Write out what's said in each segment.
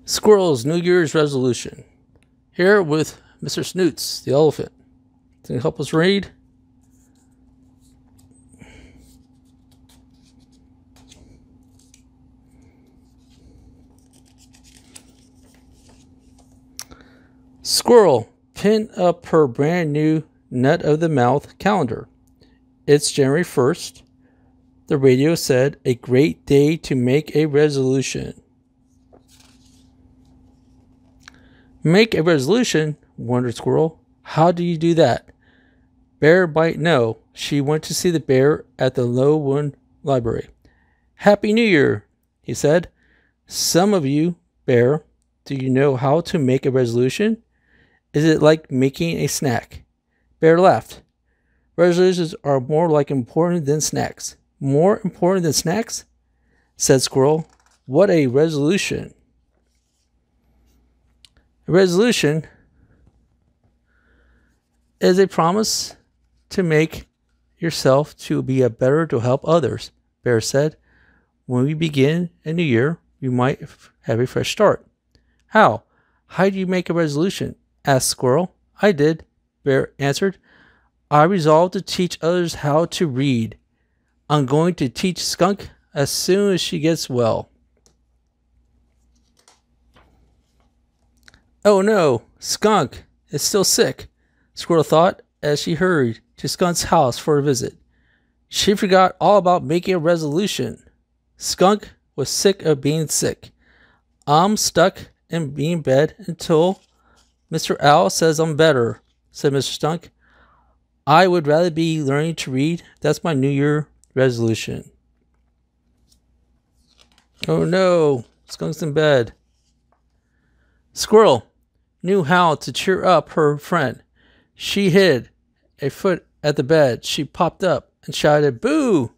Squirrel's New Year's resolution. Here with Mr. Snoots, the elephant. Can you help us read? Squirrel pinned up her brand new nut of the mouth calendar. It's January 1st. The radio said, a great day to make a resolution. Make a resolution, wondered Squirrel. How do you do that? Bear might know. She went to see the bear at the Lowwood Library. Happy New Year, he said. Some of you, Bear, do you know how to make a resolution? Is it like making a snack? Bear laughed. Resolutions are more like important than snacks. More important than snacks? Said Squirrel. What a resolution. A resolution is a promise to make yourself to be a better to help others, Bear said. When we begin a new year, we might have a fresh start. How? How do you make a resolution? Asked Squirrel. I did, Bear answered. I resolved to teach others how to read. I'm going to teach Skunk as soon as she gets well. Oh no, Skunk is still sick, Squirrel thought as she hurried to Skunk's house for a visit. She forgot all about making a resolution. Skunk was sick of being sick. I'm stuck in being bed until Mr. Owl says I'm better, said Mr. Skunk. I would rather be learning to read. That's my New Year resolution. Oh no, Skunk's in bed. Squirrel knew how to cheer up her friend. She hid a foot at the bed. She popped up and shouted, Boo!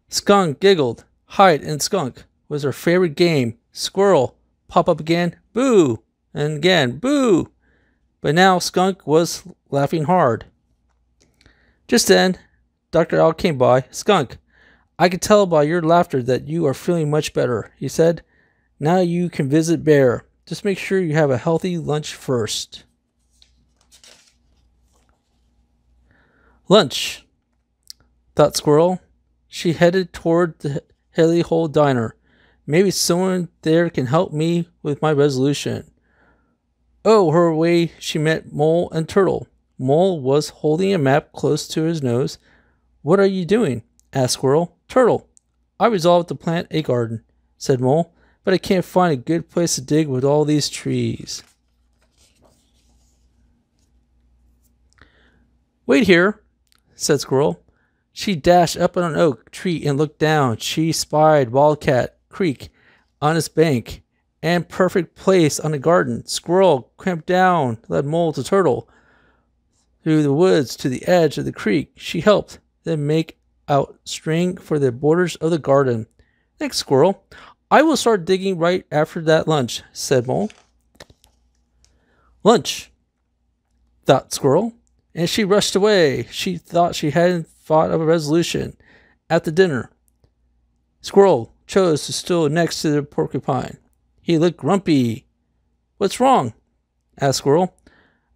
Skunk giggled. Hide and Skunk was her favorite game. Squirrel pop up again, Boo! And again, Boo! But now Skunk was laughing hard. Just then, Dr. Owl came by. Skunk, I can tell by your laughter that you are feeling much better, he said. Now you can visit Bear. Just make sure you have a healthy lunch first. Lunch, thought Squirrel. She headed toward the Hilly Hole Diner. Maybe someone there can help me with my resolution. Oh, her way she met Mole and Turtle. Mole was holding a map close to his nose. What are you doing? Asked Squirrel. Turtle, I resolved to plant a garden, said Mole. But I can't find a good place to dig with all these trees. Wait here, said Squirrel. She dashed up on an oak tree and looked down. She spied Wildcat Creek on its bank and perfect place on the garden. Squirrel clamped down, led Mole to Turtle through the woods to the edge of the creek. She helped them make out string for the borders of the garden. Thanks, Squirrel. I will start digging right after that lunch, said Mole. Lunch, thought Squirrel, and she rushed away. She thought she hadn't thought of a resolution. At the dinner, Squirrel chose to stool next to the porcupine. He looked grumpy. What's wrong? Asked Squirrel.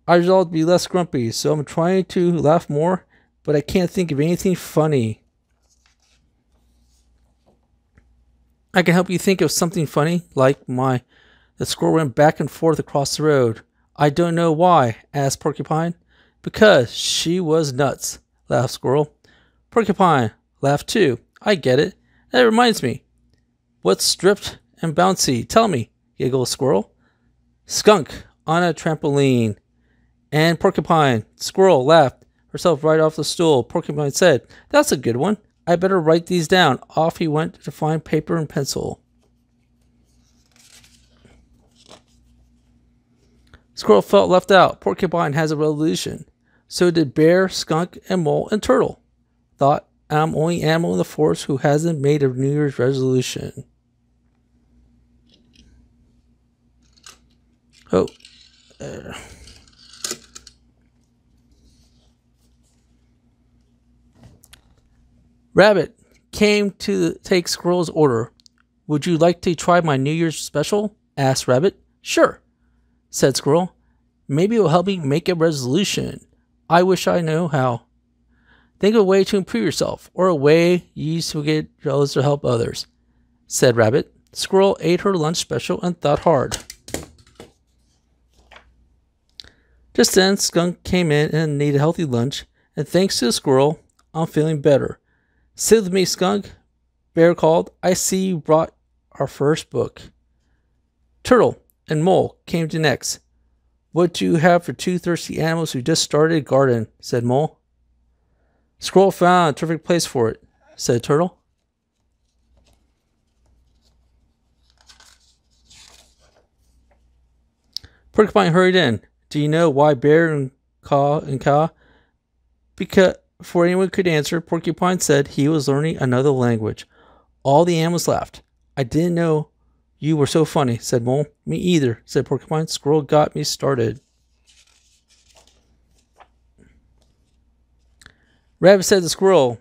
I resolved to be less grumpy, so I'm trying to laugh more, but I can't think of anything funny. I can help you think of something funny, like the squirrel went back and forth across the road. I don't know why, asked Porcupine. Because she was nuts, laughed Squirrel. Porcupine laughed too. I get it. That reminds me. What's stripped and bouncy? Tell me, giggled Squirrel. Skunk on a trampoline. And Porcupine. Squirrel laughed herself right off the stool. Porcupine said, That's a good one. I better write these down. Off he went to find paper and pencil. Squirrel felt left out. Porcupine has a resolution. So did Bear, Skunk, and Mole, and Turtle. Thought, I'm the only animal in the forest who hasn't made a New Year's resolution. Oh. Rabbit came to take Squirrel's order. Would you like to try my New Year's special? asked Rabbit. Sure, said Squirrel. Maybe it will help me make a resolution. I wish I knew how. Think of a way to improve yourself, or a way you use to get others to help others, said Rabbit. Squirrel ate her lunch special and thought hard. Just then, Skunk came in and needed a healthy lunch, and thanks to the squirrel, I'm feeling better. Sit with me, Skunk, Bear called. I see you brought our first book. Turtle and Mole came to next. What do you have for two thirsty animals who just started a garden, said Mole. Squirrel found a terrific place for it, said Turtle. Porcupine hurried in. Do you know why Bear and Caw? Because before anyone could answer, Porcupine said he was learning another language. All the animals laughed. I didn't know you were so funny, said Mole. Me either, said Porcupine. Squirrel got me started. Rabbit said to Squirrel,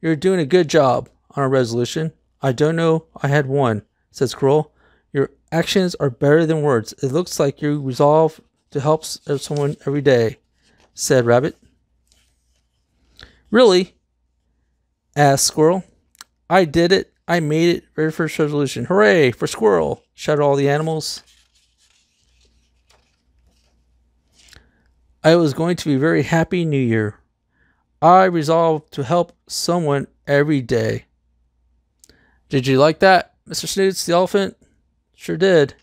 you're doing a good job on a resolution. I don't know I had one, said Squirrel. Your actions are better than words. It looks like you resolve to help someone every day, said Rabbit. Really? Asked Squirrel. I did it. I made it. Very first resolution. Hooray for Squirrel, shouted all the animals. I was going to be a very happy New Year. I resolved to help someone every day. Did you like that, Mr. Snoots the elephant? Sure did.